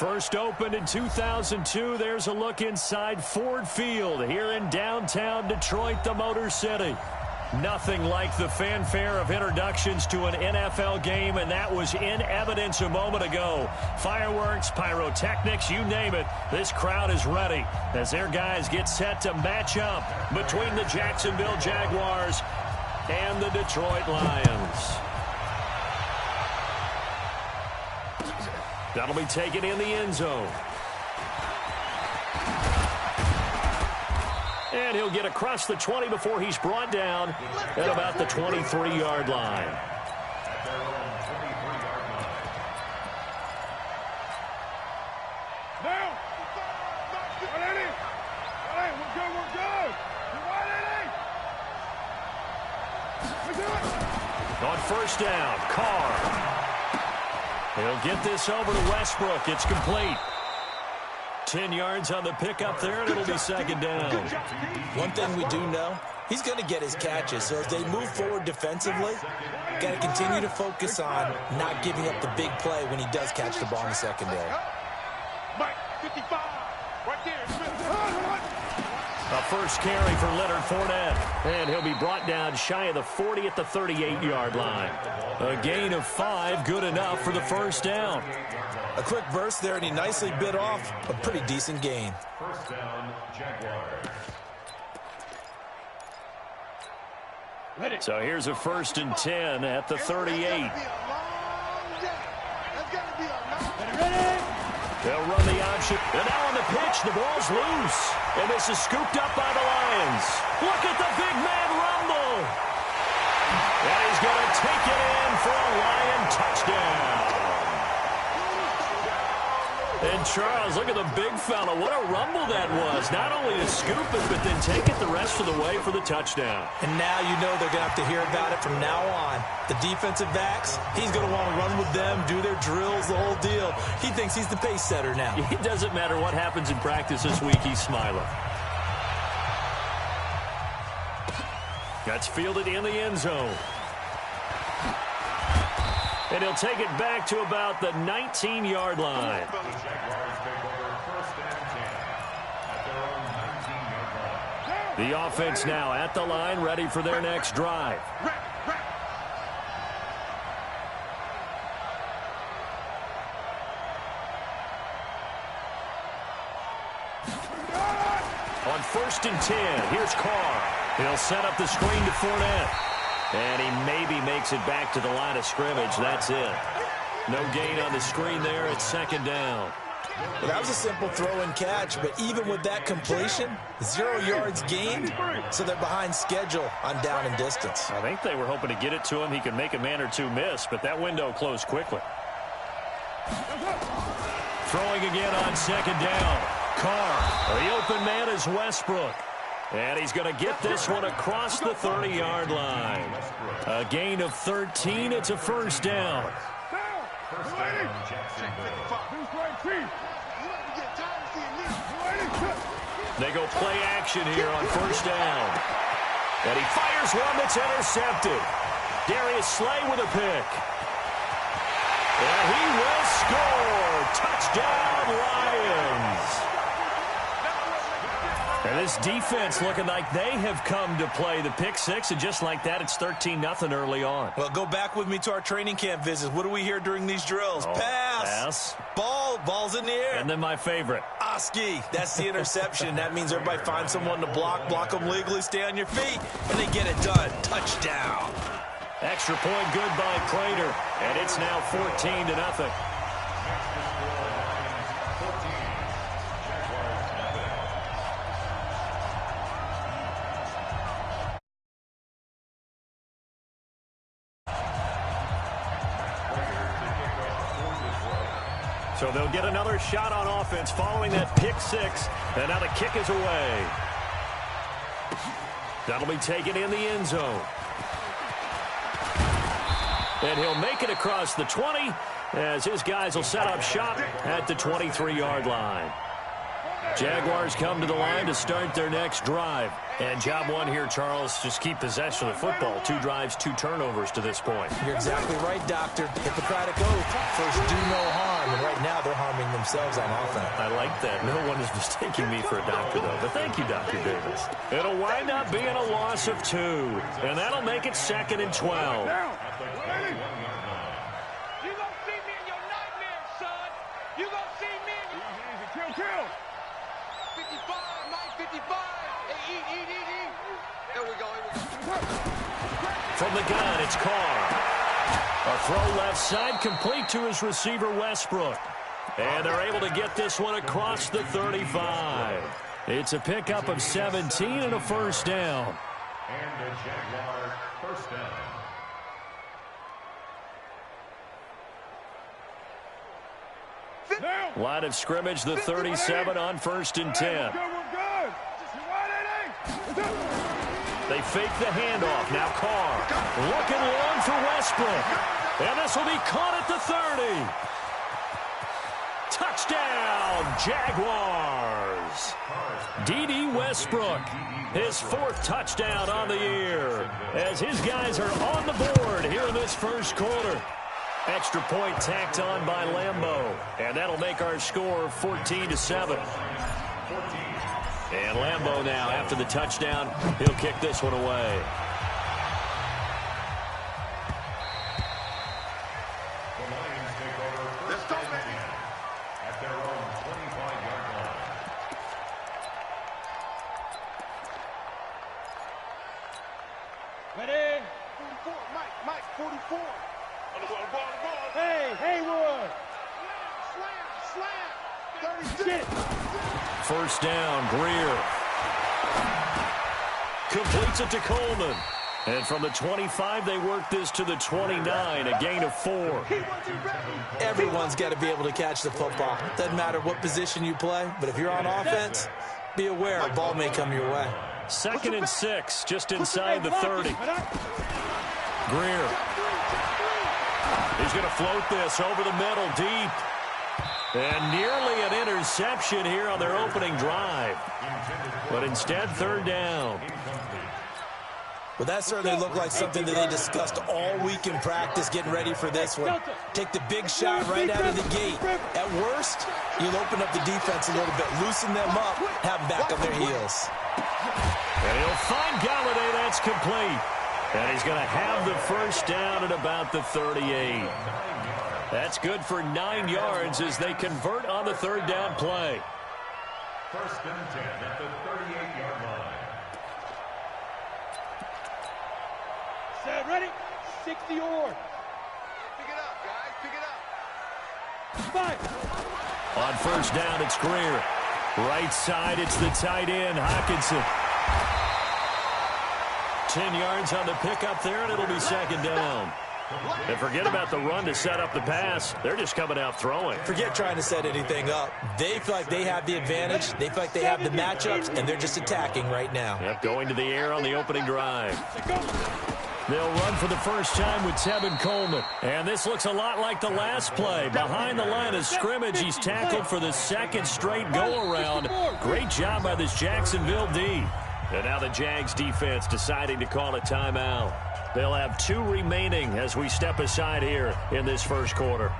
First opened in 2002. There's a look inside Ford Field here in downtown Detroit, the Motor City. Nothing like the fanfare of introductions to an NFL game, and that was in evidence a moment ago. Fireworks, pyrotechnics, you name it. This crowd is ready as their guys get set to match up between the Jacksonville Jaguars and the Detroit Lions. That'll be taken in the end zone. And he'll get across the 20 before he's brought down at about the 23-yard line. On first down, Carr. He'll get this over to Westbrook. It's complete. 10 yards on the pickup there, and it'll be second down. One thing we do know, he's going to get his catches. So as they move forward defensively, got to continue to focus on not giving up the big play when he does catch the ball in the secondary. Mike, 55, right there. A first carry for Leonard Fournette. And he'll be brought down shy of the 40 at the 38-yard line. A gain of 5, good enough for the first down. A quick burst there, and he nicely bit off a pretty decent gain. First down, Jaguars. So here's a 1st and 10 at the 38. They'll run the option. And now on the pitch, the ball's loose. And this is scooped up by the Lions. Look at the big man rumble. And he's going to take it in for a Lion touchdown. And Charles, look at the big fella. What a rumble that was. Not only to scoop it, but then take it the rest of the way for the touchdown. And now you know they're going to have to hear about it from now on. The defensive backs, he's going to want to run with them, do their drills, the whole deal. He thinks he's the pace setter now. It doesn't matter what happens in practice this week, he's smiling. That's fielded in the end zone. And he'll take it back to about the 19-yard line. The offense now at the line, ready for their next drive. On 1st and 10, here's Carr. He'll set up the screen to Fournette. And he maybe makes it back to the line of scrimmage. That's it. No gain on the screen there. It's second down. Well, that was a simple throw and catch, but even with that completion, 0 yards gained, so they're behind schedule on down and distance. I think they were hoping to get it to him. He could make a man or two miss, but that window closed quickly. Throwing again on second down. Carr. The open man is Westbrook. And he's going to get this one across the 30-yard line. A gain of 13. It's a first down. First down, Jacksonville. They go play action here on first down. And he fires one that's intercepted. Darius Slay with a pick. And he will score. Touchdown, Lions. And this defense looking like they have come to play the pick six, and just like that, it's 13-0 early on. Well, go back with me to our training camp visits. What do we hear during these drills? Pass. Ball's in the air. And then my favorite. Oski. That's the interception. That means everybody finds someone to block them legally, stay on your feet, and they get it done. Touchdown. Extra point good by Prater, and it's now 14-0. So they'll get another shot on offense following that pick six. And now the kick is away. That'll be taken in the end zone. And he'll make it across the 20 as his guys will set up shop at the 23-yard line. Jaguars come to the line to start their next drive. And job one here, Charles, just keep possession of the football. 2 drives, 2 turnovers to this point. You're exactly right, Doctor. Hippocratic oath. First, do no harm. And right now, they're harming themselves on offense. I like that. No one is mistaking me for a doctor, though. But thank you, Dr. Davis. It'll wind up being a loss of 2. And that'll make it 2nd and 12. From the gun, it's Carr. A throw left side, complete to his receiver, Westbrook. And they're able to get this one across the 35. It's a pickup of 17 and a first down. And a Jaguar first down. Line of scrimmage, the 37 on 1st and 10. They fake the handoff. Now Carr looking long for Westbrook. And this will be caught at the 30. Touchdown, Jaguars. D.D. Westbrook, his 4th touchdown on the year, as his guys are on the board here in this first quarter. Extra point tacked on by Lambeau. And that'll make our score 14-7. And Lambeau now, after the touchdown, he'll kick this one away. The Lions take over first and 10 at their own 25-yard line. Ready? 44, Mike, 44. On the ball. Hey, Haywood. Slam. 36. First down, Greer. Completes it to Coleman. And from the 25, they work this to the 29, a gain of 4. Everyone's got to be able to catch the football. Doesn't matter what position you play, but if you're on offense, be aware a ball may come your way. 2nd and 6, just inside the 30. Greer. He's going to float this over the middle, deep. And nearly an interception here on their opening drive. But instead, 3rd down. Well, that certainly looked like something that they discussed all week in practice getting ready for this one. Take the big shot right out of the gate. At worst, you'll open up the defense a little bit, loosen them up, have them back on their heels. And he'll find Galladay. That's complete. And he's going to have the first down at about the 38. That's good for 9 yards as they convert on the 3rd down play. First and 10 at the 38-yard line. Set, ready? 60 yard. Pick it up, guys. Pick it up. 5. On first down, it's Greer. Right side, it's the tight end, Hockenson. 10 yards on the pickup there, and it'll be 2nd down. And forget about the run to set up the pass. They're just coming out throwing. Forget trying to set anything up. They feel like they have the advantage. They feel like they have the matchups, and they're just attacking right now. Yep, going to the air on the opening drive. They'll run for the first time with Tevin Coleman. And this looks a lot like the last play. Behind the line of scrimmage, he's tackled for the 2nd straight go-around. Great job by this Jacksonville D. And now the Jags defense deciding to call a timeout. They'll have 2 remaining as we step aside here in this first quarter.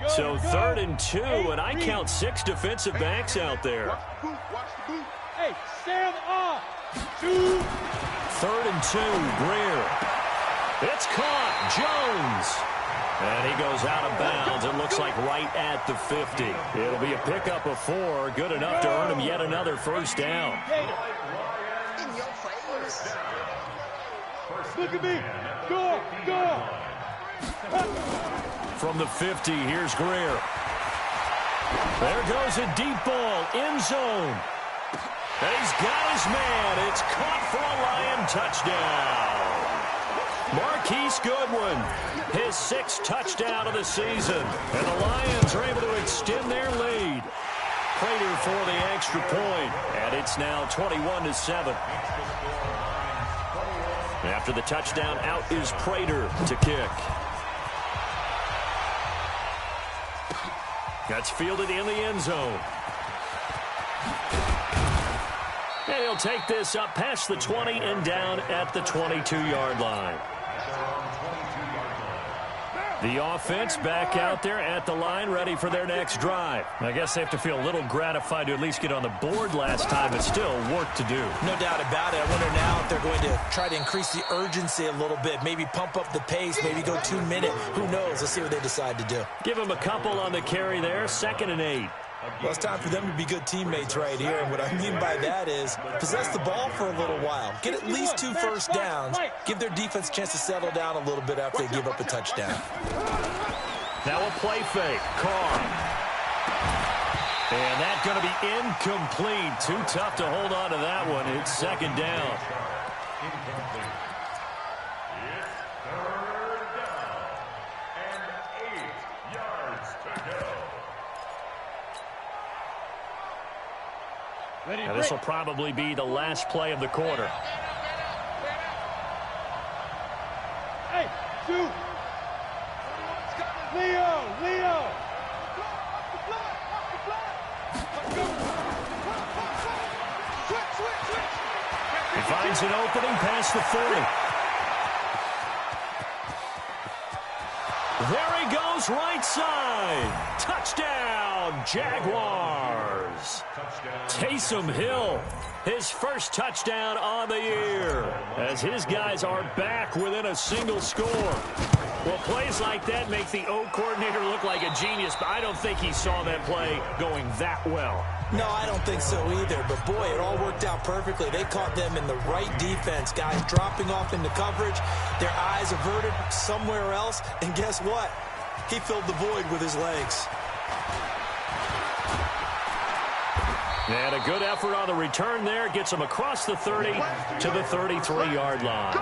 So 3rd and 2, and I count 6 defensive backs out there. Watch the boot. Hey, stand up. 2. 3rd and 2, Greer. It's caught, Jones. And he goes out of bounds. It looks like right at the 50. It'll be a pickup of 4, good enough to earn him yet another first down. In your face. Look at me. Go. From the 50, here's Greer. There goes a deep ball, end zone. And he's got his man. It's caught for a Lion touchdown. Marquise Goodwin, his 6th touchdown of the season. And the Lions are able to extend their lead. Prater for the extra point. And it's now 21-7. After the touchdown, out is Prater to kick. That's fielded in the end zone. And he'll take this up past the 20 and down at the 22-yard line. The offense back out there at the line, ready for their next drive. I guess they have to feel a little gratified to at least get on the board last time, but still work to do. No doubt about it. I wonder now if they're going to try to increase the urgency a little bit, maybe pump up the pace, maybe go 2 minute. Who knows? Let's see what they decide to do. Give them a couple on the carry there, 2nd and 8. Well, it's time for them to be good teammates right here. And what I mean by that is possess the ball for a little while. Get at least 2 first downs. Give their defense a chance to settle down a little bit after they give up a touchdown. Now a play fake. Carr. And that's going to be incomplete. Too tough to hold on to that one. It's 2nd down. Incomplete. It's 3rd down and 8 yards to go. Now this will probably be the last play of the quarter. Hey, shoot! Leo! He finds an opening past the 40. There he goes, right side. Touchdown, Jaguars. Taysom Hill, his first touchdown on the year, as his guys are back within a single score. Well, plays like that make the O coordinator look like a genius, but I don't think he saw that play going that well. No, I don't think so either. But, boy, it all worked out perfectly. They caught them in the right defense. Guys dropping off into coverage, their eyes averted somewhere else. And guess what? He filled the void with his legs. And a good effort on the return there. Gets him across the 30 to the 33-yard line.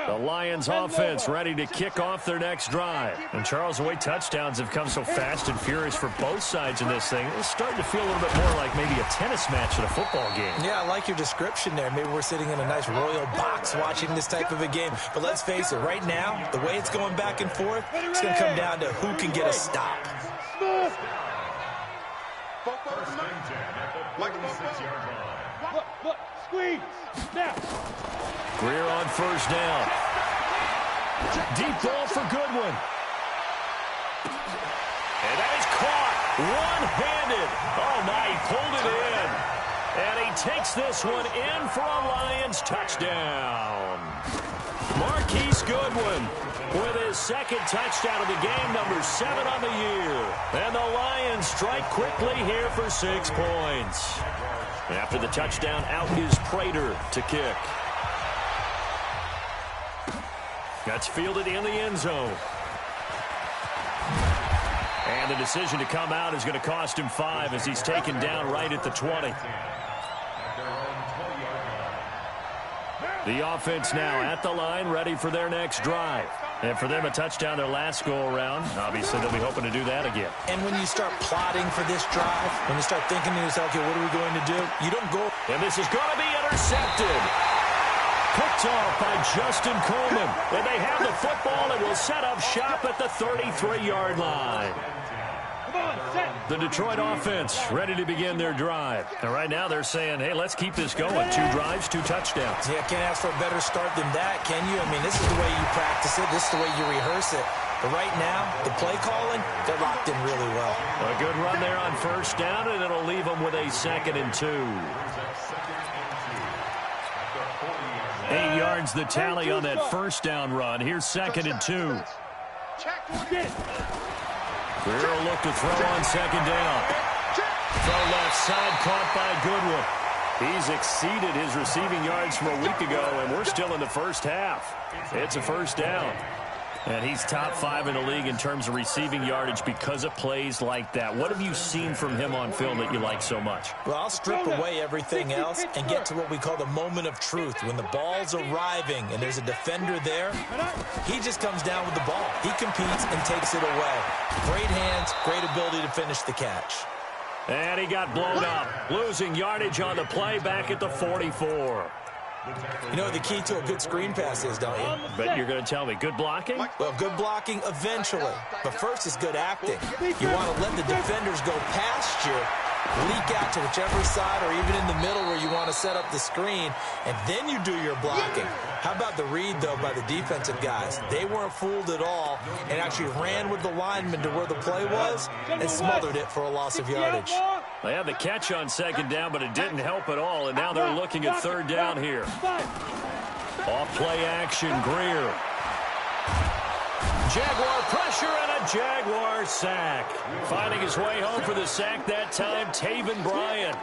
The Lions offense ready to kick off their next drive. And Charles, the way touchdowns have come so fast and furious for both sides in this thing, it's starting to feel a little bit more like maybe a tennis match at a football game. Yeah, I like your description there. Maybe we're sitting in a nice royal box watching this type of a game. But let's face it, right now, the way it's going back and forth, it's going to come down to who can get a stop. Look, squeeze, now. Greer on first down. Deep ball for Goodwin. And that is caught one-handed. Oh, my, he pulled it in. And he takes this one in for a Lions touchdown. Marquise Goodwin with his 2nd touchdown of the game, number 7 on the year. And the Lions strike quickly here for 6 points. After the touchdown, out is Prater to kick. That's fielded in the end zone. And the decision to come out is going to cost him 5 as he's taken down right at the 20. The offense now at the line, ready for their next drive. And for them, a touchdown their last go-around. Obviously, they'll be hoping to do that again. And when you start plotting for this drive, when you start thinking to yourself, okay, what are we going to do? You don't go. And this is going to be intercepted. Picked off by Justin Coleman. And they have the football and will set up shop at the 33-yard line. The Detroit offense ready to begin their drive. And right now they're saying, hey, let's keep this going. 2 drives, 2 touchdowns. Yeah, can't ask for a better start than that, can you? I mean, this is the way you practice it. This is the way you rehearse it. But right now, the play calling, they're locked in really well. A good run there on first down, and it'll leave them with a 2nd and 2. 8 yards the tally on that first down run. Here's 2nd and 2. Greer will look to throw on 2nd down. Throw left side, caught by Goodwin. He's exceeded his receiving yards from a week ago, and we're still in the first half. It's a first down. And he's top 5 in the league in terms of receiving yardage because of plays like that. What have you seen from him on film that you like so much? Well, I'll strip away everything else and get to what we call the moment of truth. When the ball's arriving and there's a defender there, he just comes down with the ball. He competes and takes it away. Great hands, great ability to finish the catch. And he got blown up, losing yardage on the play back at the 44. You know what the key to a good screen pass is, don't you? But you're going to tell me, good blocking? Well, good blocking eventually. But first is good acting. You want to let the defenders go past you, leak out to whichever side or even in the middle where you want to set up the screen, and then you do your blocking. How about the read, though, by the defensive guys? They weren't fooled at all and actually ran with the lineman to where the play was and smothered it for a loss of yardage. They had the catch on second down, but it didn't help at all, and now they're looking at third down here. Off play action, Greer. Jaguar pressure and a Jaguar sack. Finding his way home for the sack that time, Taven Bryan.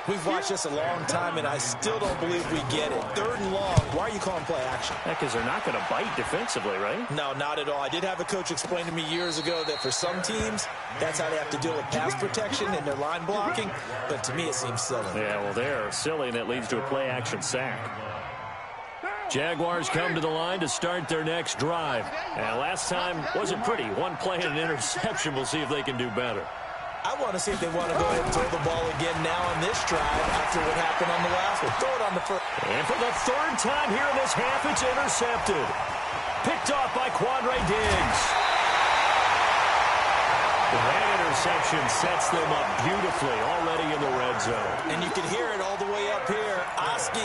We've watched this a long time, and I still don't believe we get it. Third and long. Why are you calling play action? Because they're not going to bite defensively, right? No, not at all. I did have a coach explain to me years ago that for some teams, that's how they have to deal with pass protection and their line blocking. But to me, it seems silly. Yeah, well, they're silly, and it leads to a play action sack. Jaguars come to the line to start their next drive. And last time wasn't pretty. One play and an interception. We'll see if they can do better. I want to see if they want to go ahead and throw the ball again now on this drive after what happened on the last one. Throw it on the first. And for the third time here in this half, it's intercepted. Picked off by Quandre Diggs. That interception sets them up beautifully already in the red zone. And you can hear it all the way up here. Oski,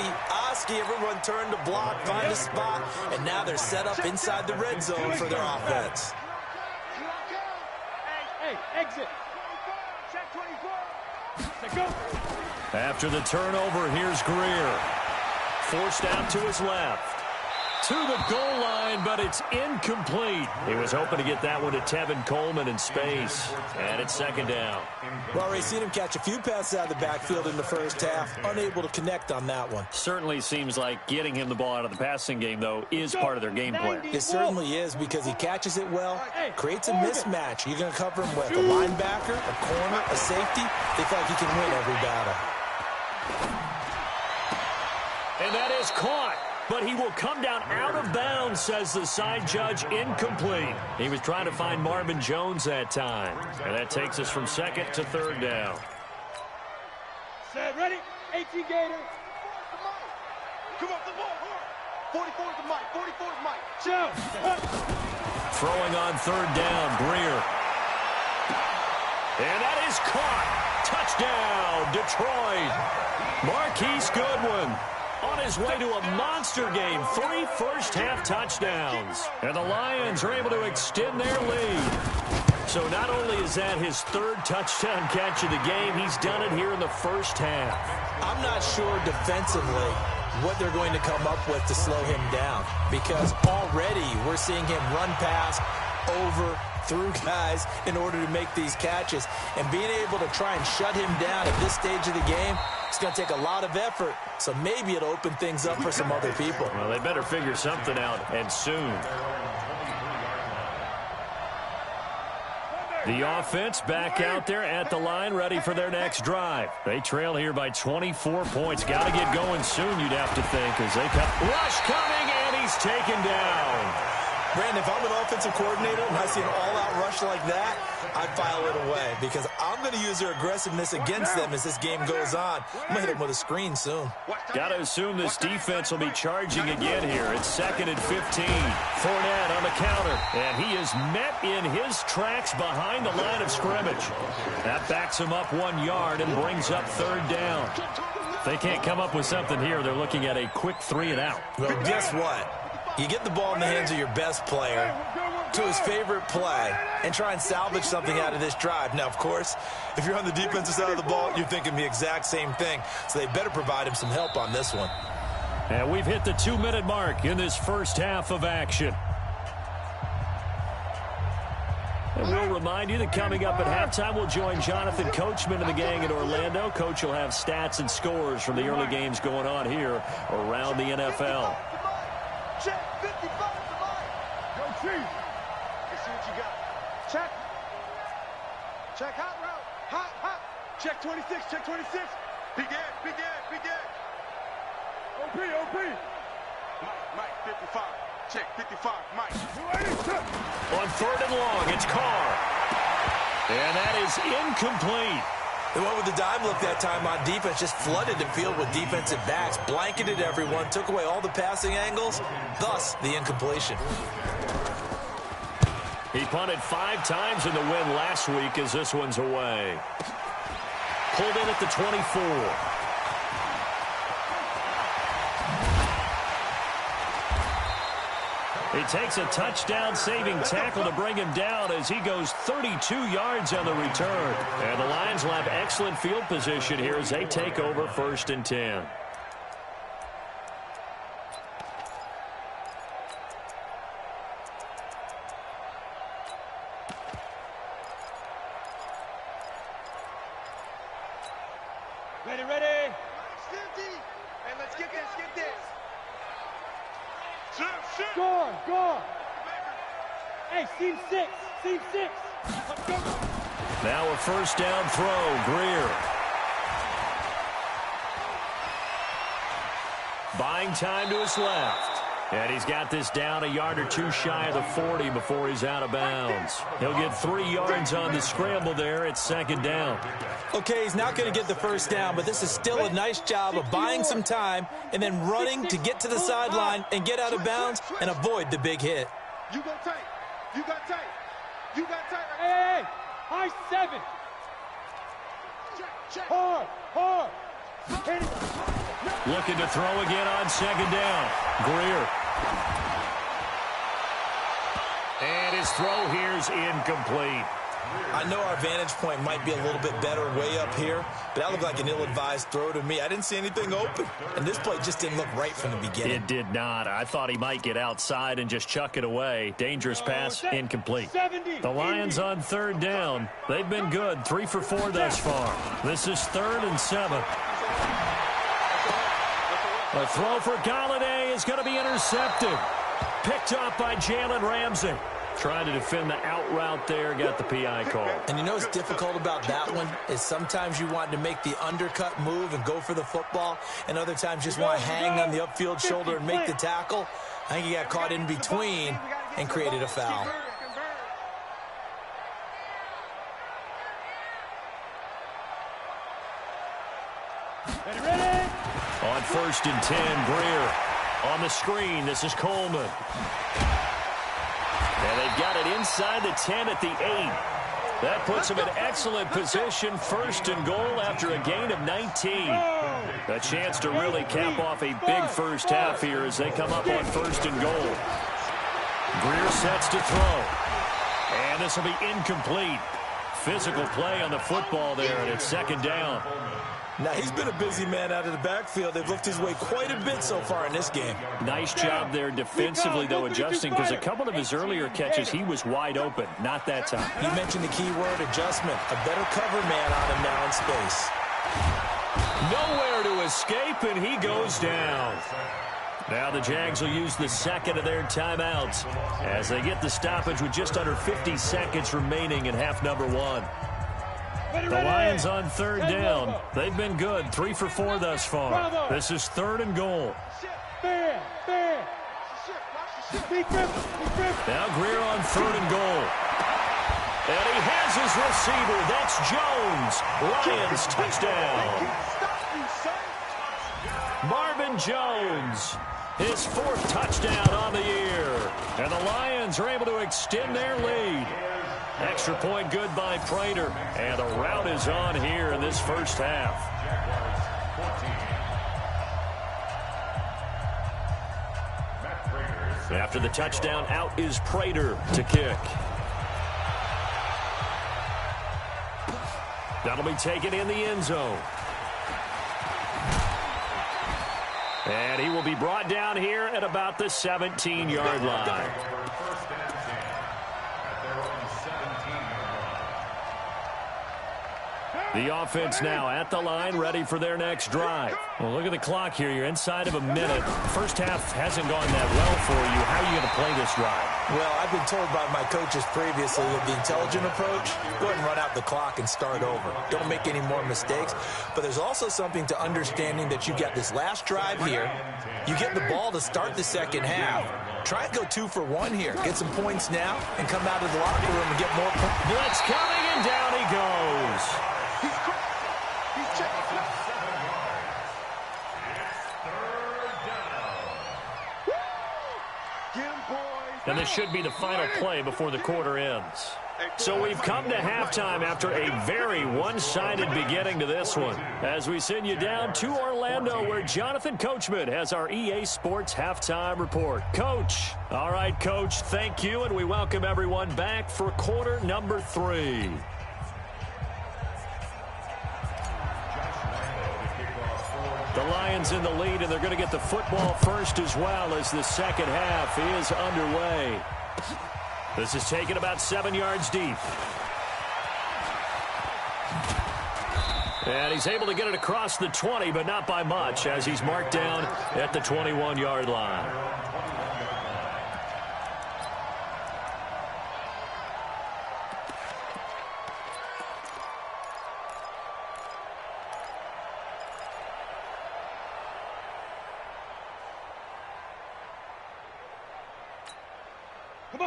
everyone turned to block, find a spot, and now they're set up inside the red zone for their offense. Hey, exit. Check 24. After the turnover, here's Greer. Forced out to his left. To the goal line, but it's incomplete. He was hoping to get that one to Tevin Coleman in space. And it's second down. Well, Ray, seen him catch a few passes out of the backfield in the first half. Unable to connect on that one. Certainly seems like getting him the ball out of the passing game, though, is part of their game plan. It certainly is because he catches it well, creates a mismatch. You're going to cover him with a linebacker, a corner, a safety. They feel like he can win every battle. And that is caught. But he will come down out of bounds, says the side judge. Incomplete. He was trying to find Marvin Jones that time. And that takes us from second to third down. Set, ready? 18 Gator. Come on, the ball. 44 is the mic. 44 is Mike. Chill. Throwing on third down, Greer. And that is caught. Touchdown, Detroit. Marquise Goodwin on his way to a monster game. 3 first-half touchdowns. And the Lions are able to extend their lead. So not only is that his third touchdown catch of the game, he's done it here in the first half. I'm not sure defensively what they're going to come up with to slow him down, because already we're seeing him run past, over, through guys in order to make these catches. And being able to try and shut him down at this stage of the game, it's going to take a lot of effort. So maybe it'll open things up for some other people. Well, they better figure something out, and soon. The offense back out there at the line, ready for their next drive. They trail here by 24 points. Got to get going soon, you'd have to think, as they come. Rush coming, and he's taken down. Brandon, if I'm an offensive coordinator and I see an all-out rush like that, I'd file it away, because I'm going to use their aggressiveness against them as this game goes on. I'm going to hit them with a screen soon. Got to assume this defense will be charging again here. It's second and 15. Fournette on the counter, and he is met in his tracks behind the line of scrimmage. That backs him up 1 yard and brings up third down. If they can't come up with something here, they're looking at a quick 3 and out. Well, guess what? You get the ball in the hands of your best player to his favorite play and try and salvage something out of this drive. Now, of course, if you're on the defensive side of the ball, you're thinking the exact same thing. So they better provide him some help on this one. And we've hit the 2-minute mark in this first half of action. And we'll remind you that coming up at halftime, we'll join Jonathan Coachman and the gang in Orlando. Coach will have stats and scores from the early games going on here around the NFL. Check 55 to Mike. Let's see what you got. Check. Check hot route. Hot. Check 26. Check 26. Begin. OP. Mike, 55. Check 55. Mike. On 3rd and long, it's Carr. And that is incomplete. They went with the dime look that time on defense, just flooded the field with defensive backs, blanketed everyone, took away all the passing angles, thus the incompletion. He punted 5 times in the win last week as this one's away. Pulled in at the 24. He takes a touchdown-saving tackle to bring him down as he goes 32 yards on the return. And the Lions will have excellent field position here as they take over 1st and 10. Ready. And let's get this. Score. Hey, seam 6. Now a 1st down throw, Greer. Buying time to his left. And he's got this down a yard or 2 shy of the 40 before he's out of bounds. He'll get 3 yards on the scramble there. It's 2nd down. Okay, he's not going to get the 1st down, but this is still a nice job of buying some time and then running to get to the sideline and get out of bounds and avoid the big hit. You got tight. Hey. High 7. Check. Hard. Looking to throw again on 2nd down. Greer. And his throw here's incomplete. I know our vantage point might be a little bit better way up here, but that looked like an ill-advised throw to me. I didn't see anything open, and this play just didn't look right from the beginning. It did not. I thought he might get outside and just chuck it away. Dangerous pass, incomplete. The Lions on 3rd down. They've been good, 3 for 4 thus far. This is 3rd and 7. A throw for Galladay is going to be intercepted. Picked up by Jalen Ramsey. Trying to defend the out route there, got the PI call. And you know what's difficult about that one is sometimes you want to make the undercut move and go for the football, and other times just want to hang on the upfield shoulder and make the tackle. I think he got caught in between and created a foul. Ready. On 1st and 10, Greer. On the screen, this is Coleman. And they've got it inside the 10 at the 8. That puts them in excellent position, 1st and goal after a gain of 19. A chance to really cap off a big first half here as they come up on 1st and goal. Greer sets to throw. And this will be incomplete. Physical play on the football there, and it's 2nd down. Now, he's been a busy man out of the backfield. They've looked his way quite a bit so far in this game. Nice job there defensively, though, adjusting, because a couple of his earlier catches, he was wide open. Not that time. You mentioned the key word, adjustment. A better cover man on him now in space. Nowhere to escape, and he goes down. Now the Jags will use the 2nd of their timeouts as they get the stoppage with just under 50 seconds remaining in half number 1. The Lions on 3rd down. They've been good, 3 for 4 thus far. This is 3rd and goal. Now Greer on 3rd and goal. And he has his receiver. That's Jones. Lions touchdown. Marvin Jones, his 4th touchdown on the year. And the Lions are able to extend their lead. Extra point good by Prater. And the rout is on here in this first half. After the touchdown, out is Prater to kick. That'll be taken in the end zone. And he will be brought down here at about the 17-yard line. The offense now at the line, ready for their next drive. Well, look at the clock here. You're inside of a minute. First half hasn't gone that well for you. How are you going to play this drive? Well, I've been told by my coaches previously that the intelligent approach, go ahead and run out the clock and start over. Don't make any more mistakes. But there's also something to understanding that you got this last drive here. You get the ball to start the second half. Try and go 2 for 1 here. Get some points now and come out of the locker room and get more points. Blitz coming, and down he goes. He's checking. And this should be the final play before the quarter ends. So we've come to halftime after a very one-sided beginning to this one. As we send you down to Orlando, where Jonathan Coachman has our EA Sports Halftime Report. Coach. All right, Coach, thank you, and we welcome everyone back for quarter number 3. The Lions in the lead, and they're going to get the football first as well as the second half is underway. This is taken about 7 yards deep. And he's able to get it across the 20, but not by much, as he's marked down at the 21-yard line.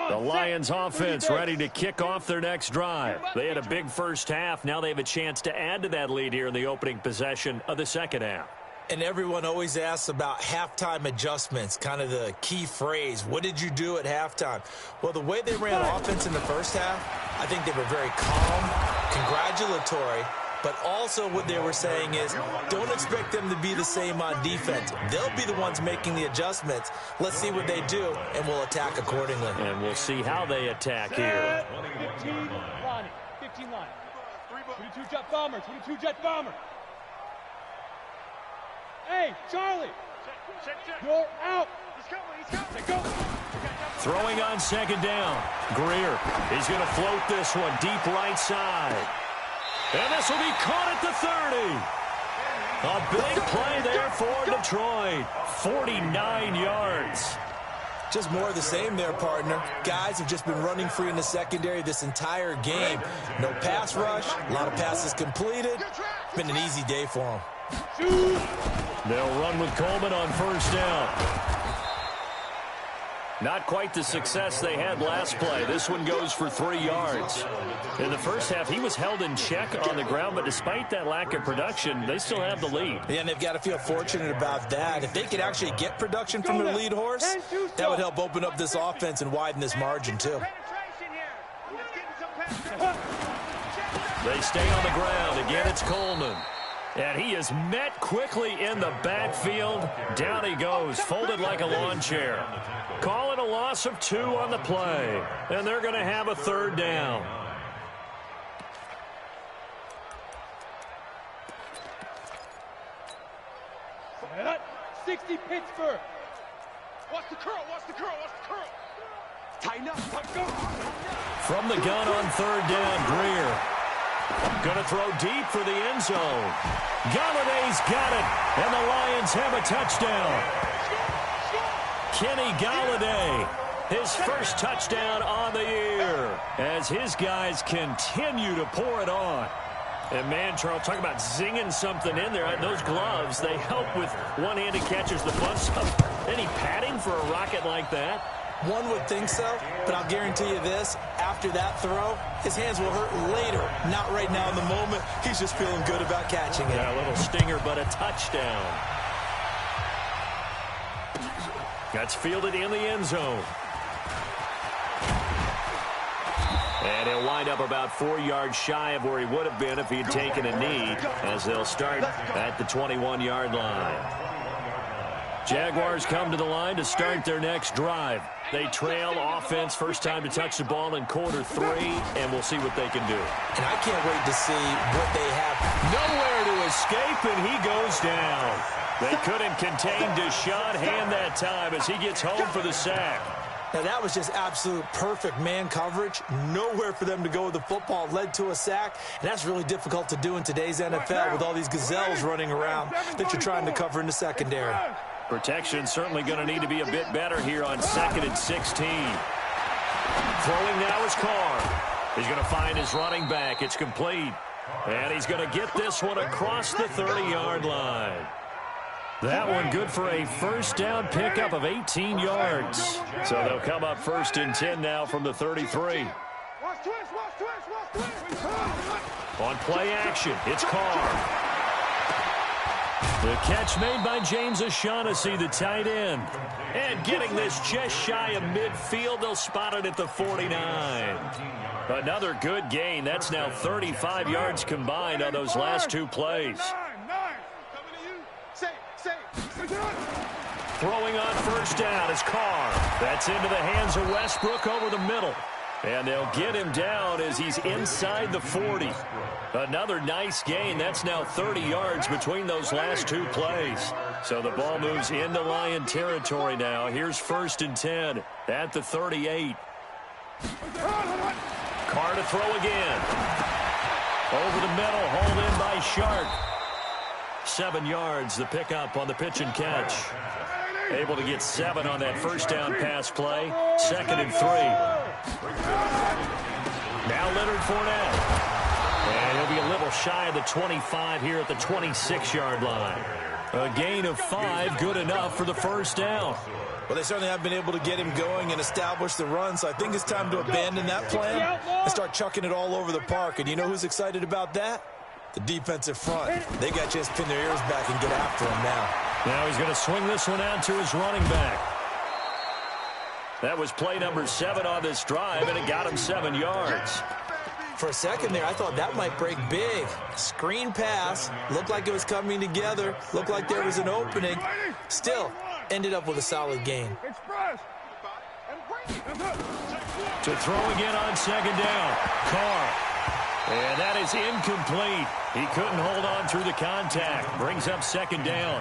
The Lions offense ready to kick off their next drive. They had a big first half. Now they have a chance to add to that lead here in the opening possession of the second half. And everyone always asks about halftime adjustments, kind of the key phrase. What did you do at halftime? Well, the way they ran offense in the first half, I think they were very calm, congratulatory, but also what they were saying is don't expect them to be the same on defense. They'll be the ones making the adjustments. Let's see what they do, and we'll attack accordingly. And we'll see how they attack here. 15 line. 15 line. 22 jet bomber. 22 jet bomber. Hey, Charlie. You're out. He's coming. Go. Throwing on second down. Greer. He's going to float this one deep right side. And this will be caught at the 30. A big play there for Detroit. 49 yards. Just more of the same there, partner. Guys have just been running free in the secondary this entire game. No pass rush, a lot of passes completed. It's been an easy day for them. They'll run with Coleman on first down. Not quite the success they had last play. This one goes for 3 yards. In the first half, he was held in check on the ground, but despite that lack of production, they still have the lead. Yeah, and they've got to feel fortunate about that. If they could actually get production from their lead horse, that would help open up this offense and widen this margin, too. They stay on the ground. Again, it's Coleman. And he is met quickly in the backfield. Down he goes, folded like a lawn chair. Call it a loss of 2 on the play. And they're going to have a third down. Set. 60 Pittsburgh. Watch the curl. Watch the curl. Watch the curl. Tighten up. From the gun on third down, Greer. Going to throw deep for the end zone. Galladay's got it, and the Lions have a touchdown. Kenny Galladay, his first touchdown on the year, as his guys continue to pour it on. And, man, Charles, talk about zinging something in there. Those gloves, they help with one-handed catches the fun stuff. Any padding for a rocket like that? One would think so, but I'll guarantee you this, after that throw, his hands will hurt later, not right now in the moment. He's just feeling good about catching it. Yeah, a little stinger, but a touchdown. That's fielded in the end zone. And he'll wind up about 4 yards shy of where he would have been if he'd taken a knee, as they'll start at the 21-yard line. Jaguars come to the line to start their next drive. They trail offense, first time to touch the ball in quarter 3, and we'll see what they can do. And I can't wait to see what they have. Nowhere to escape, and he goes down. They couldn't contain Deshaun Hand that time as he gets home for the sack. Now, that was just absolute perfect man coverage. Nowhere for them to go with the football. Led to a sack, and that's really difficult to do in today's NFL with all these gazelles running around that you're trying to cover in the secondary. Protection certainly going to need to be a bit better here on 2nd and 16. Throwing now is Carr. He's going to find his running back. It's complete. And he's going to get this one across the 30-yard line. That one good for a first down pickup of 18 yards. So they'll come up 1st and 10 now from the 33. On play action, it's Carr. The catch made by James O'Shaughnessy, the tight end. And getting this just shy of midfield, they'll spot it at the 49. Another good gain. That's now 35 yards combined on those last 2 plays. Throwing on first down is Carr. That's into the hands of Westbrook over the middle. And they'll get him down as he's inside the 40. Another nice gain. That's now 30 yards between those last 2 plays. So the ball moves into Lion territory now. Here's 1st and 10 at the 38. Carr to throw again. Over the middle, hauled in by Sharp. 7 yards, the pickup on the pitch and catch. Able to get 7 on that first down pass play. 2nd and 3. Now Leonard Fournette. And he'll be a little shy of the 25 here at the 26-yard line. A gain of 5, good enough for the first down. Well, they certainly have been able to get him going and establish the run, so I think it's time to abandon that plan and start chucking it all over the park. And you know who's excited about that? The defensive front. They got a chance to pin their ears back and get after him now. Now he's going to swing this one out to his running back. That was play number 7 on this drive, and it got him 7 yards. For a second there, I thought that might break big. Screen pass. Looked like it was coming together. Looked like there was an opening. Still, ended up with a solid gain. To throw again on 2nd down. Carr. And that is incomplete. He couldn't hold on through the contact. Brings up 2nd down.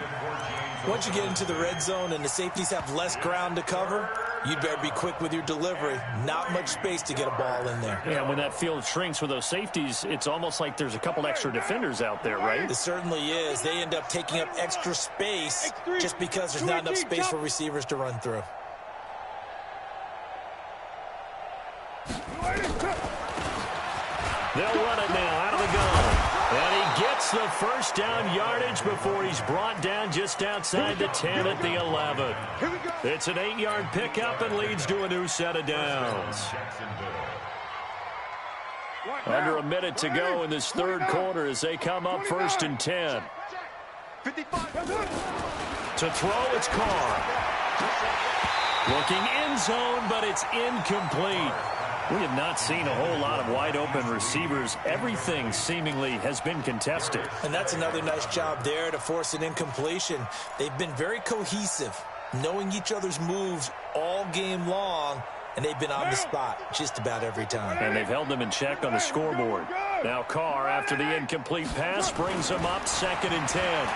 Once you get into the red zone and the safeties have less ground to cover, you'd better be quick with your delivery. Not much space to get a ball in there. Yeah, when that field shrinks with those safeties, it's almost like there's a couple extra defenders out there, right? It certainly is. They end up taking up extra space just because there's not enough space for receivers to run through. They'll run it now out of the gun. And he gets the first down yardage before he's brought down just outside the 10 at the 11. It's an 8-yard pickup and leads to a new set of downs. Under a minute to go in this 3rd quarter as they come up 1st and 10. To throw, it's Carr. Looking end zone, but it's incomplete. We have not seen a whole lot of wide-open receivers. Everything seemingly has been contested. And that's another nice job there to force an incompletion. They've been very cohesive, knowing each other's moves all game long, and they've been on the spot just about every time. And they've held them in check on the scoreboard. Now Carr, after the incomplete pass, brings them up 2nd and 10.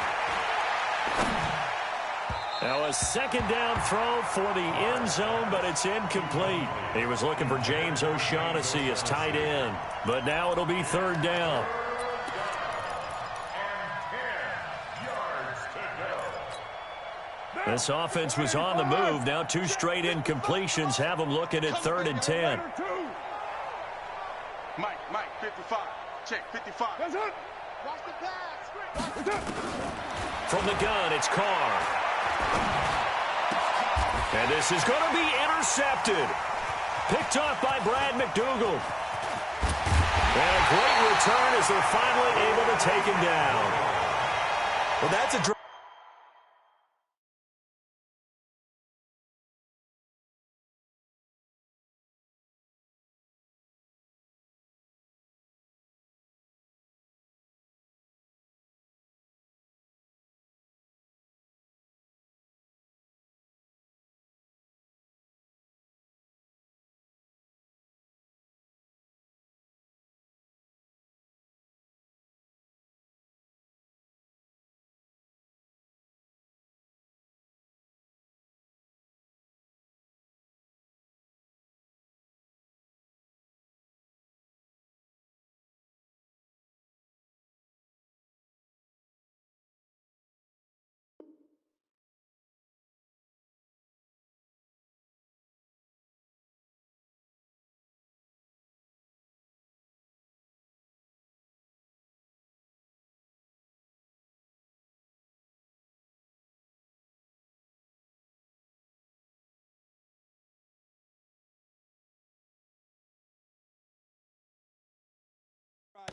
Now a 2nd down throw for the end zone, but it's incomplete. He was looking for James O'Shaughnessy as tight end, but now it'll be 3rd down. This offense was on the move. Now 2 straight incompletions have them looking at 3rd and 10. Mike, 55. Check, 55. Watch the pass. From the gun, it's Carr. And this is going to be intercepted. Picked off by Brad McDougal. And a great return as they're finally able to take him down. Well, that's a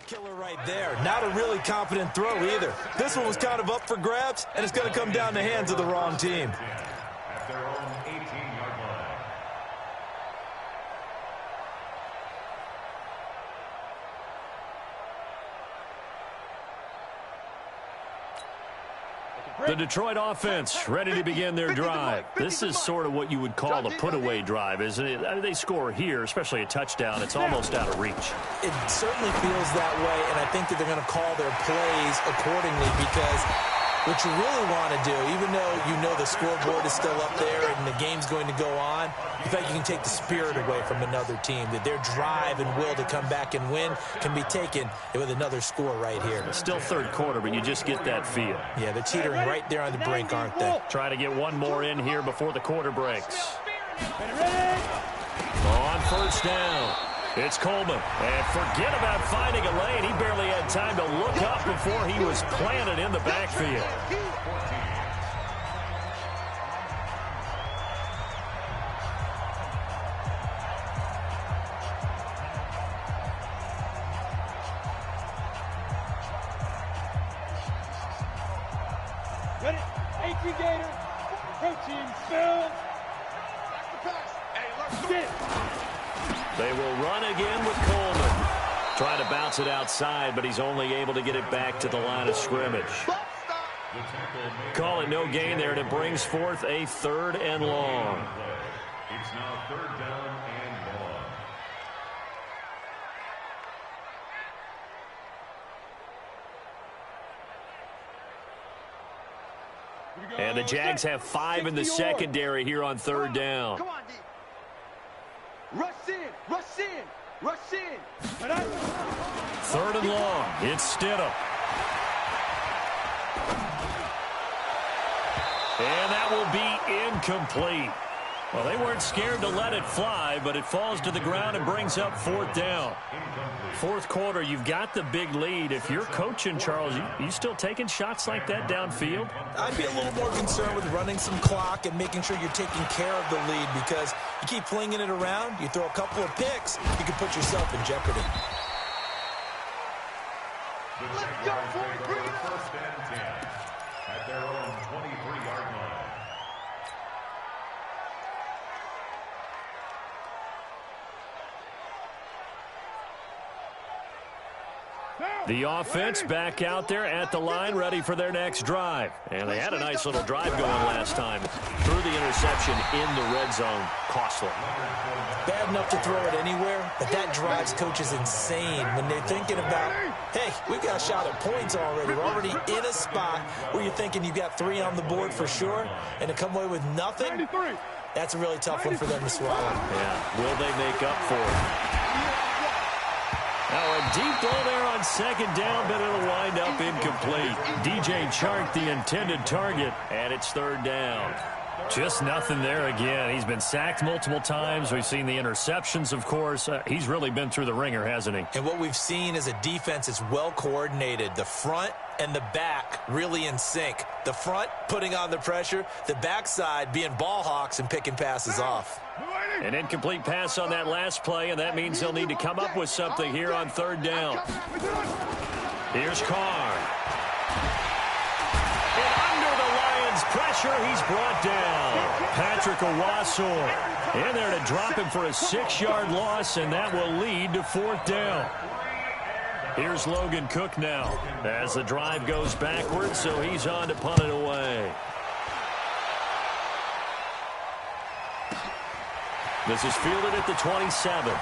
Killer right there. Not a really confident throw either. This one was kind of up for grabs, and it's going to come down the hands of the wrong team. At their own 18-yard line. The Detroit offense ready to begin their drive. This is sort of what you would call a put-away drive, isn't it? I mean, they score here, especially a touchdown. It's almost out of reach. It certainly feels that way, and I think that they're going to call their plays accordingly because what you really want to do, even though you know the scoreboard is still up there and the game's going to go on, in fact, you can take the spirit away from another team, that their drive and will to come back and win can be taken with another score right here. It's still third quarter, but you just get that feel. Yeah, they're teetering right there on the brink, aren't they? Trying to get one more in here before the quarter breaks. On first down, it's Coleman. And forget about finding a lane. He barely had time to look up before he was planted in the backfield. Ready? 18 Gator. Protein spell. Get. They will run again with Coleman. Trying to bounce it outside, but he's only able to get it back to the line of scrimmage. Call it no gain there, and it brings forth a 3rd and long. It's now 3rd down and long. And the Jags have 5 in the secondary here on 3rd down. Come on, D. Rush in. Rush in. Rush in. 3rd and long. It's Stidham. And that will be incomplete. Well, they weren't scared to let it fly, but it falls to the ground and brings up 4th down. 4th quarter, you've got the big lead. If you're coaching, Charles, you still taking shots like that downfield? I'd be a little more concerned with running some clock and making sure you're taking care of the lead because you keep flinging it around, you throw a couple of picks, you can put yourself in jeopardy. The Jaguars take over 1st and 10 at their own 23-yard line. The offense back out there at the line, ready for their next drive. And they had a nice little drive going last time. Threw the interception in the red zone. Costly. Bad enough to throw it anywhere, but that drives coaches insane when they're thinking about, hey, we've got a shot at points already. We're already in a spot where you're thinking you've got 3 on the board for sure, and to come away with nothing, that's a really tough one for them to swallow. Yeah, will they make up for it? Now a deep ball there on 2nd down, but it'll wind up incomplete. DJ Chark, the intended target, and it's 3rd down. Just nothing there again. He's been sacked multiple times. We've seen the interceptions, of course. He's really been through the ringer, hasn't he? And what we've seen is a defense that's well coordinated. The front and the back really in sync. The front putting on the pressure, the backside being ball hawks and picking passes off. An incomplete pass on that last play, and that means they'll need to come up with something here on 3rd down. Here's Carr. And under the Lions' pressure, he's brought down. Patrick Owasor in there to drop him for a 6-yard loss, and that will lead to 4th down. Here's Logan Cook now as the drive goes backwards, so he's on to punt it away. This is fielded at the 27.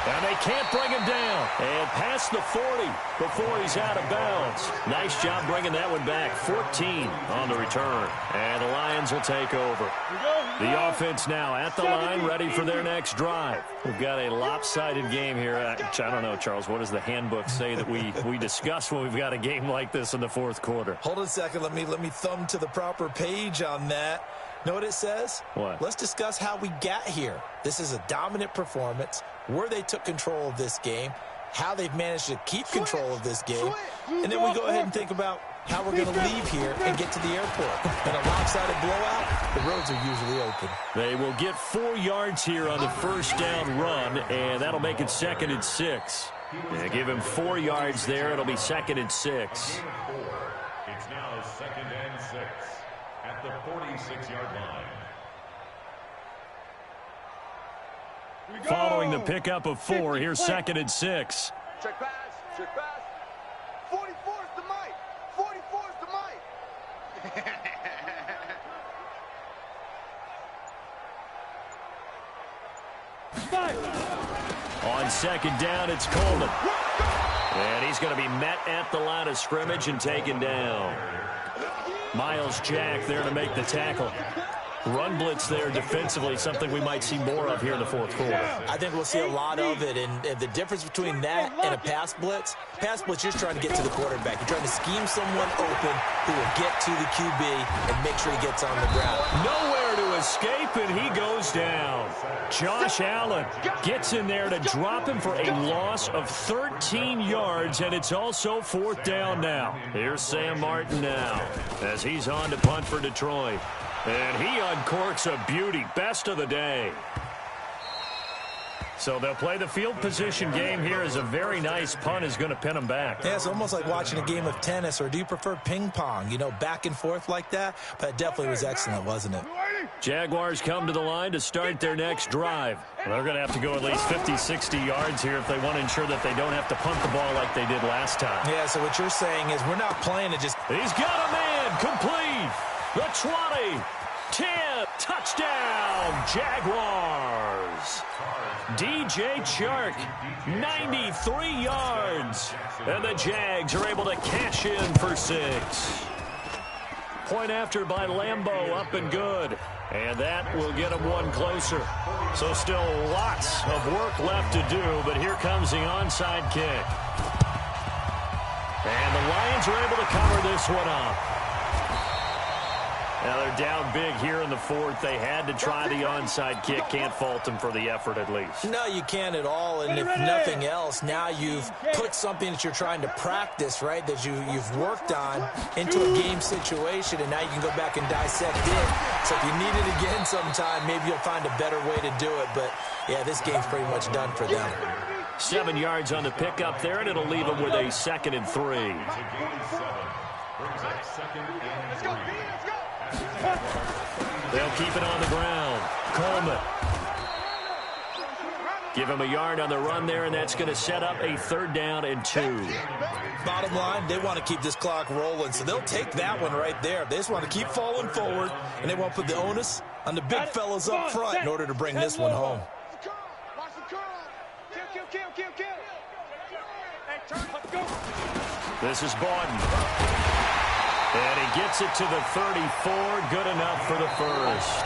And they can't bring him down. And past the 40 before he's out of bounds. Nice job bringing that one back. 14 on the return. And the Lions will take over. The offense now at the line, ready for their next drive. We've got a lopsided game here. I don't know, Charles, what does the handbook say that we discuss when we've got a game like this in the 4th quarter? Hold on a second. Let me thumb to the proper page on that. Know what it says? What? Let's discuss how we got here. This is a dominant performance, where they took control of this game, how they've managed to keep control of this game, and then we go ahead and think about how we're going to leave here and get to the airport. In a lopsided blowout, the roads are usually open. They will get 4 yards here on the 1st down run, and that'll make it 2nd and 6. Yeah, give him 4 yards there. It'll be 2nd and 6. It's now 2nd and 6 at the 46-yard line. Following the pickup of 4, here's 2nd and 6. Check pass. Check pass. 44 is the mic. 44 is the mic. On 2nd down, it's Coleman. And he's going to be met at the line of scrimmage and taken down. Miles Jack there to make the tackle. Run blitz there defensively, something we might see more of here in the 4th quarter. I think we'll see a lot of it, and the difference between that and a pass blitz, you're trying to get to the quarterback. You're trying to scheme someone open who will get to the QB and make sure he gets on the ground. Nowhere to escape, and he goes down. Josh Allen gets in there to drop him for a loss of 13 yards, and it's also 4th down now. Here's Sam Martin now as he's on to punt for Detroit. And he uncorks a beauty. Best of the day. So they'll play the field position game here as a very nice punt is going to pin them back. Yeah, it's almost like watching a game of tennis, or do you prefer ping pong? You know, back and forth like that? But it definitely was excellent, wasn't it? Jaguars come to the line to start their next drive. They're going to have to go at least 50, 60 yards here if they want to ensure that they don't have to punt the ball like they did last time. Yeah, so what you're saying is we're not playing to just... He's got a man complete. The 20, 10, touchdown, Jaguars. DJ Chark, 93 yards. And the Jags are able to cash in for 6. Point after by Lambeau, up and good. And that will get them one closer. So still lots of work left to do, but here comes the onside kick. And the Lions are able to cover this one up. Now they're down big here in the 4th. They had to try the onside kick. Can't fault them for the effort at least. No, you can't at all. And if nothing else, now you've put something that you're trying to practice, right, that you've worked on into a game situation, and now you can go back and dissect it. So if you need it again sometime, maybe you'll find a better way to do it. But, yeah, this game's pretty much done for them. 7 yards on the pickup there, and it'll leave them with a 2nd and 3. Brings up 2nd and 3. They'll keep it on the ground. Coleman. Give him a yard on the run there, and that's going to set up a 3rd down and 2. Bottom line, they want to keep this clock rolling, so they'll take that one right there. They just want to keep falling forward, and they want to put the onus on the big fellas up front in order to bring this one home. This is Bawden. And he gets it to the 34. Good enough for the 1st.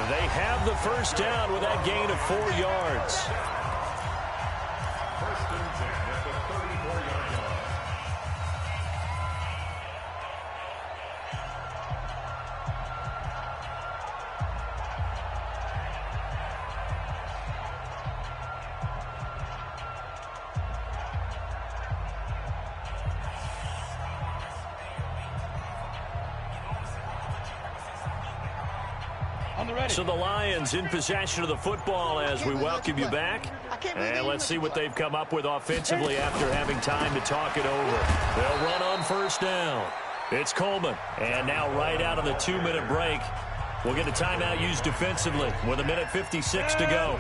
They have the 1st down with that gain of 4 yards. 1st and 10 at the 34-yard line. So the Lions in possession of the football as we welcome you back. And let's see what they've come up with offensively after having time to talk it over. They'll run on 1st down. It's Coleman. And now right out of the 2-minute break, we'll get a timeout used defensively with 1:56 to go.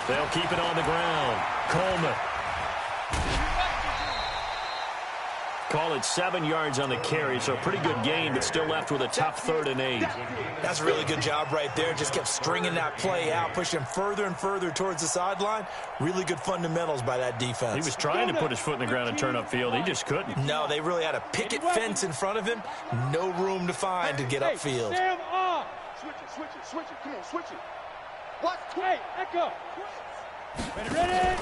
They'll keep it on the ground. Coleman. Call it 7 yards on the carry, so a pretty good gain, but still left with a tough 3rd and 8. That's a really good job right there. Just kept stringing that play out, pushing him further and further towards the sideline. Really good fundamentals by that defense. He was trying to put his foot in the ground and turn upfield. He just couldn't. No, they really had a picket fence in front of him. No room to find to get upfield. Sam off. Switch it. Come on, switch it. Watch. Wait, echo. Ready.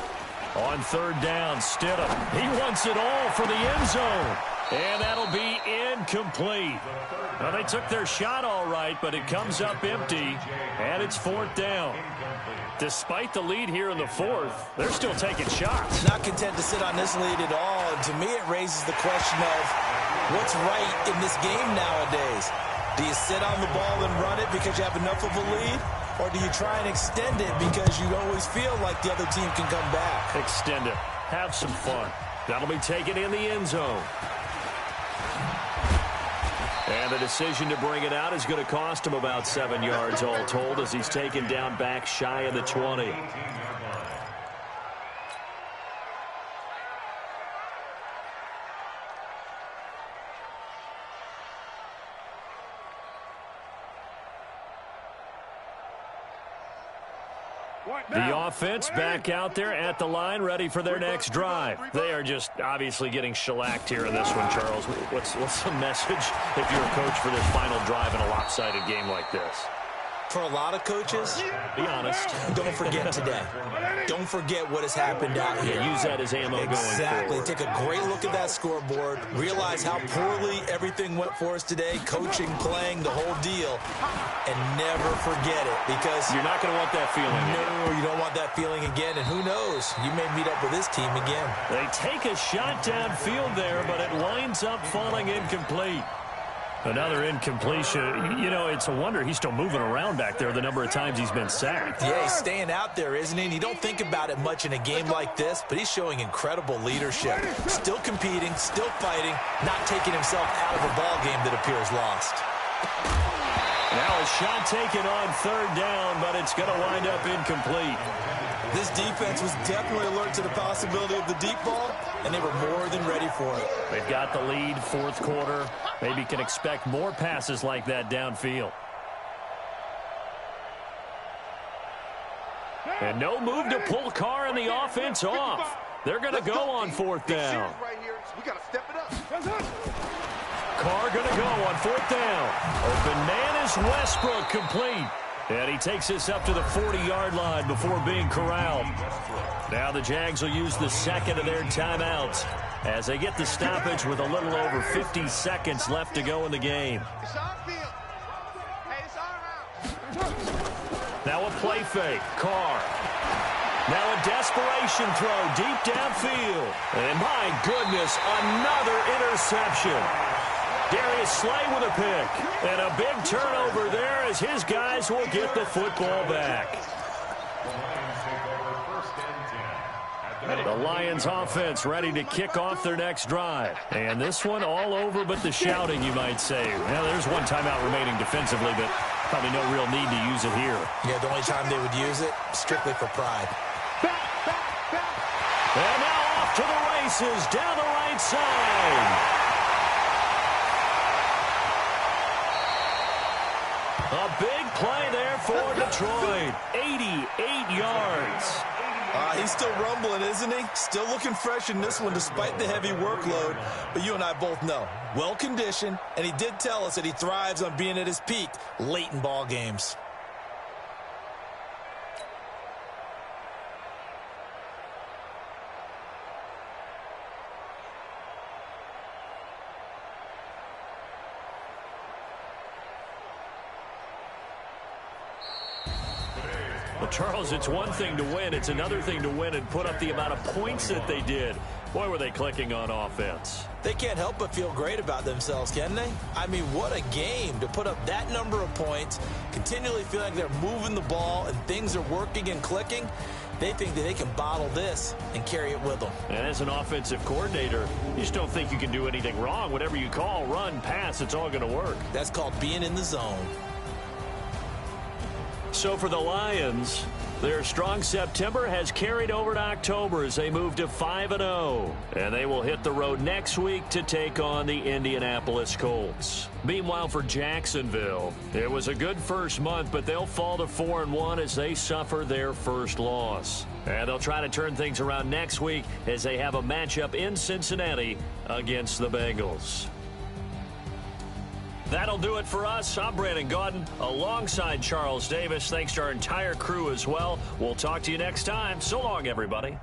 On 3rd down, Stidham. He wants it all for the end zone. And that'll be incomplete. Well, they took their shot all right, but it comes up empty, and it's 4th down. Despite the lead here in the 4th, they're still taking shots. Not content to sit on this lead at all. And to me, it raises the question of What's right in this game nowadays? Do you sit on the ball and run it because you have enough of a lead? Or do you try and extend it because you always feel like the other team can come back? Extend it. Have some fun. That'll be taken in the end zone. And the decision to bring it out is going to cost him about 7 yards all told as he's taken down back shy of the 20. The offense back out there at the line, ready for their next drive. They are just obviously getting shellacked here in this one, Charles. What's the message if you're a coach for this final drive in a lopsided game like this? For a lot of coaches, be honest, don't forget today. Don't forget what has happened out here. Yeah, use that as ammo going forward. Exactly. Take a great look at that scoreboard. Realize how poorly everything went for us today. Coaching, playing, the whole deal. And never forget it because you're not going to want that feeling again. No, you don't want that feeling again. And who knows? You may meet up with this team again. They take a shot downfield there, but it winds up falling incomplete. Another incompletion. You know, it's a wonder he's still moving around back there the number of times he's been sacked. Yeah, he's staying out there, isn't he? And you don't think about it much in a game like this, but he's showing incredible leadership. Still competing, still fighting, not taking himself out of a ball game that appears lost. Now a shot taken on third down, but it's going to wind up incomplete. This defense was definitely alert to the possibility of the deep ball, and they were more than ready for it. They've got the lead, fourth quarter. Maybe can expect more passes like that downfield. And no move to pull Carr and the offense off. They're going to go on fourth down. We got to step it up. Carr going to go on fourth down. Open man is Westbrook, complete. And he takes this up to the 40-yard line before being corralled. Now the Jags will use the second of their timeouts as they get the stoppage with a little over 50 seconds left to go in the game. It's our field. Hey, it's our house. Now a play fake. Carr. Now a desperation throw deep downfield. And my goodness, another interception. Darius Slay with a pick. And a big turnover there as his guys will get the football back. The Lions offense ready to kick off their next drive. And this one all over but the shouting, you might say. Now, there's one timeout remaining defensively, but probably no real need to use it here. Yeah, the only time they would use it, strictly for pride. And now off to the races down the right side. A big play there for Detroit. 88 yards. He's still rumbling, isn't he? Still looking fresh in this one despite the heavy workload. But you and I both know, well-conditioned, and he did tell us that he thrives on being at his peak late in ball games. Well, Charles, it's one thing to win. It's another thing to win and put up the amount of points that they did. Boy, were they clicking on offense. They can't help but feel great about themselves, can they? I mean, what a game to put up that number of points, continually feel like they're moving the ball and things are working and clicking. They think that they can bottle this and carry it with them. And as an offensive coordinator, you just don't think you can do anything wrong. Whatever you call, run, pass, it's all going to work. That's called being in the zone. So for the Lions, their strong September has carried over to October as they move to 5-0. And they will hit the road next week to take on the Indianapolis Colts. Meanwhile, for Jacksonville, it was a good first month, but they'll fall to 4-1 as they suffer their first loss. And they'll try to turn things around next week as they have a matchup in Cincinnati against the Bengals. That'll do it for us. I'm Brandon Gaudin alongside Charles Davis. Thanks to our entire crew as well. We'll talk to you next time. So long, everybody.